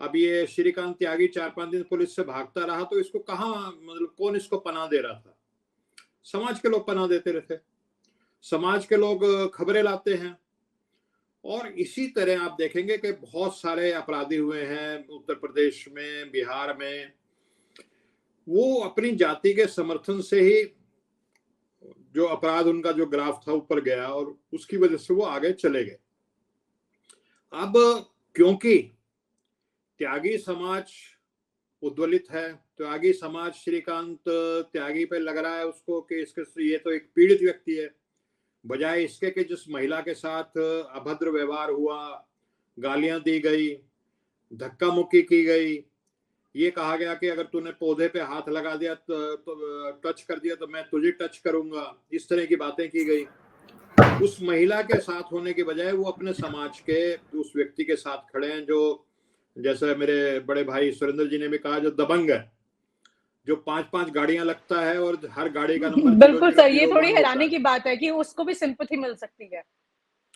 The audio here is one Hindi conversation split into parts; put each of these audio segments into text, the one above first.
अब ये श्रीकांत त्यागी 4-5 दिन पुलिस से भागता रहा तो इसको कहाँ, मतलब कौन इसको पनाह दे रहा था? समाज के लोग पनाह देते रहते, समाज के लोग खबरें लाते हैं। और इसी तरह आप देखेंगे कि बहुत सारे अपराधी हुए हैं उत्तर प्रदेश में, बिहार में, वो अपनी जाति के समर्थन से ही जो अपराध उनका जो ग्राफ था ऊपर गया और उसकी वजह से वो आगे चले गए। अब क्योंकि त्यागी समाज उद्वलित है, त्यागी समाज श्रीकांत त्यागी पे लग रहा है उसको कि इसके ये तो एक पीड़ित व्यक्ति है, बजाय इसके कि जिस महिला के साथ अभद्र व्यवहार हुआ, गालियां दी गई, धक्का मुक्की की गई, ये कहा गया कि अगर तूने पौधे पे हाथ लगा दिया तो टच कर दिया तो मैं तुझे टच करूंगा, इस तरह की बातें की गई। उस महिला के साथ होने के बजाय वो अपने समाज के उस व्यक्ति के साथ खड़े हैं जो, जैसे मेरे बड़े भाई सुरेंद्र जी ने भी कहा, जो दबंग है, जो 5-5 गाड़ियां लगता है और हर गाड़ी का नंबर बिल्कुल सर, ये थोड़ी हैरानी की बात है कि उसको भी सिंपैथी मिल सकती है।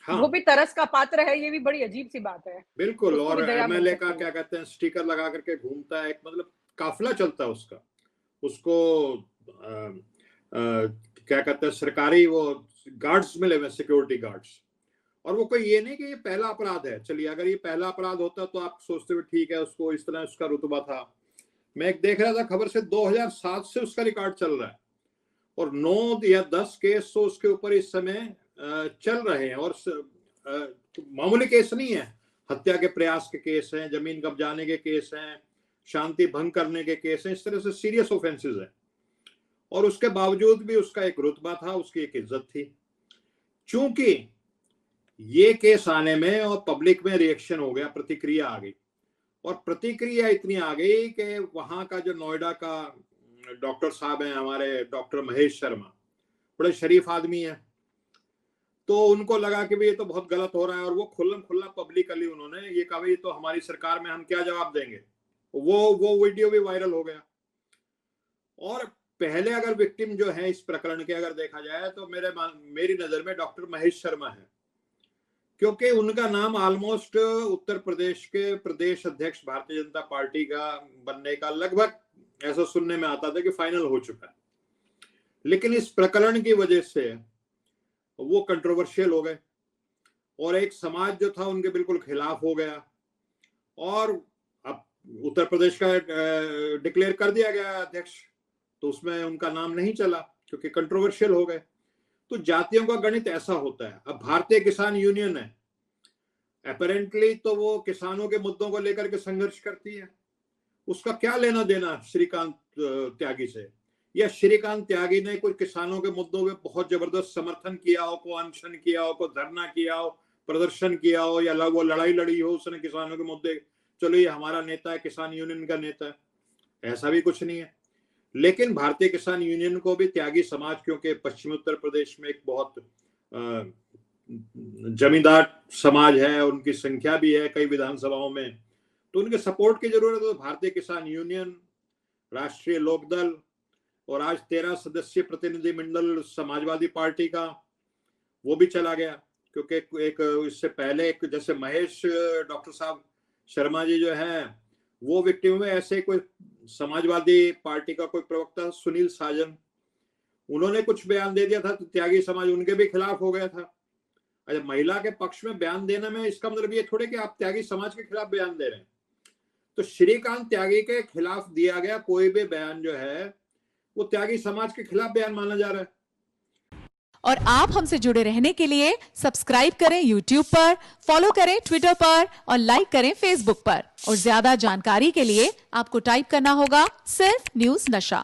हाँ, वो भी तरस का पात्र है, ये भी बड़ी अजीब सी बात है। बिल्कुल। और एमएलए का क्या कहते हैं, स्टिकर लगा करके घूमता है, एक मतलब काफिला चलता है उसका, उसको क्या कहते हैं, सरकारी वो गार्ड्स मिले हुए, सिक्योरिटी गार्ड्स। और वो कोई ये नहीं कि ये पहला अपराध है। चलिए अगर ये पहला अपराध होता तो आप सोचते हुए ठीक है, उसको इस तरह उसका रुतबा था। मैं एक देख रहा था खबर से, 2007 से उसका रिकॉर्ड चल रहा है और 9 या 10 केस तो उसके ऊपर इस समय चल रहे हैं। और मामूली केस नहीं है, हत्या के प्रयास के केस हैं, जमीन कब्जाने के केस हैं, शांति भंग करने के केस हैं, इस तरह से सीरियस ऑफेंसेस हैं। और उसके बावजूद भी उसका एक रुतबा था, उसकी एक इज्जत थी। चूंकि ये केस आने में और पब्लिक में रिएक्शन हो गया, प्रतिक्रिया आ गई, और प्रतिक्रिया इतनी आ गई कि वहां का जो नोएडा का डॉक्टर साहब हैं हमारे, डॉक्टर महेश शर्मा, बड़े शरीफ आदमी है, तो उनको लगा कि भाई ये तो बहुत गलत हो रहा है। और वो खुल्लम खुल्ला पब्लिकली उन्होंने ये कहा, ये तो हमारी सरकार में हम क्या जवाब देंगे। वो वीडियो भी वायरल हो गया। और पहले अगर विक्टिम जो है इस प्रकरण के अगर देखा जाए तो मेरी नजर में डॉक्टर महेश शर्मा है, क्योंकि उनका नाम ऑलमोस्ट उत्तर प्रदेश के प्रदेश अध्यक्ष भारतीय जनता पार्टी का बनने का लगभग ऐसा सुनने में आता था कि फाइनल हो चुका है। लेकिन इस प्रकरण की वजह से वो कंट्रोवर्शियल हो गए और एक समाज जो था उनके बिल्कुल खिलाफ हो गया। और अब उत्तर प्रदेश का डिक्लेयर कर दिया गया अध्यक्ष, तो उसमें उनका नाम नहीं चला क्योंकि कंट्रोवर्शियल हो गए। तो जातियों का गणित ऐसा होता है। अब भारतीय किसान यूनियन है, अपेरेंटली तो वो किसानों के मुद्दों को लेकर के संघर्ष करती है, उसका क्या लेना देना श्रीकांत त्यागी से? या श्रीकांत त्यागी ने कोई किसानों के मुद्दों में बहुत जबरदस्त समर्थन किया हो, को अनशन किया हो, को धरना किया हो, प्रदर्शन किया हो, या वो लड़ाई लड़ी हो उसने किसानों के मुद्दे, चलो ये हमारा नेता है, किसान यूनियन का नेता है, ऐसा भी कुछ नहीं है। लेकिन भारतीय किसान यूनियन को भी त्यागी समाज, क्योंकि पश्चिमी उत्तर प्रदेश में एक बहुत जमींदार समाज है, उनकी संख्या भी है कई विधानसभाओं में, तो उनके सपोर्ट की जरूरत है। तो भारतीय किसान यूनियन, राष्ट्रीय लोकदल और आज 13 सदस्यीय प्रतिनिधिमंडल समाजवादी पार्टी का, वो भी चला गया। क्योंकि एक इससे पहले एक जैसे महेश डॉक्टर साहब शर्मा जी जो है वो विक्टिम में, ऐसे कोई समाजवादी पार्टी का कोई प्रवक्ता सुनील साजन, उन्होंने कुछ बयान दे दिया था तो त्यागी समाज उनके भी खिलाफ हो गया था। अच्छा, महिला के पक्ष में बयान देने में इसका मतलब ये थोड़े कि आप त्यागी समाज के खिलाफ बयान दे रहे हैं। तो श्रीकांत त्यागी के खिलाफ दिया गया कोई भी बयान जो है वो त्यागी समाज के खिलाफ बयान माना जा रहा है। और आप हमसे जुड़े रहने के लिए सब्सक्राइब करें YouTube पर, फॉलो करें Twitter पर और लाइक करें Facebook पर। और ज्यादा जानकारी के लिए आपको टाइप करना होगा सिर्फ न्यूज़ नशा।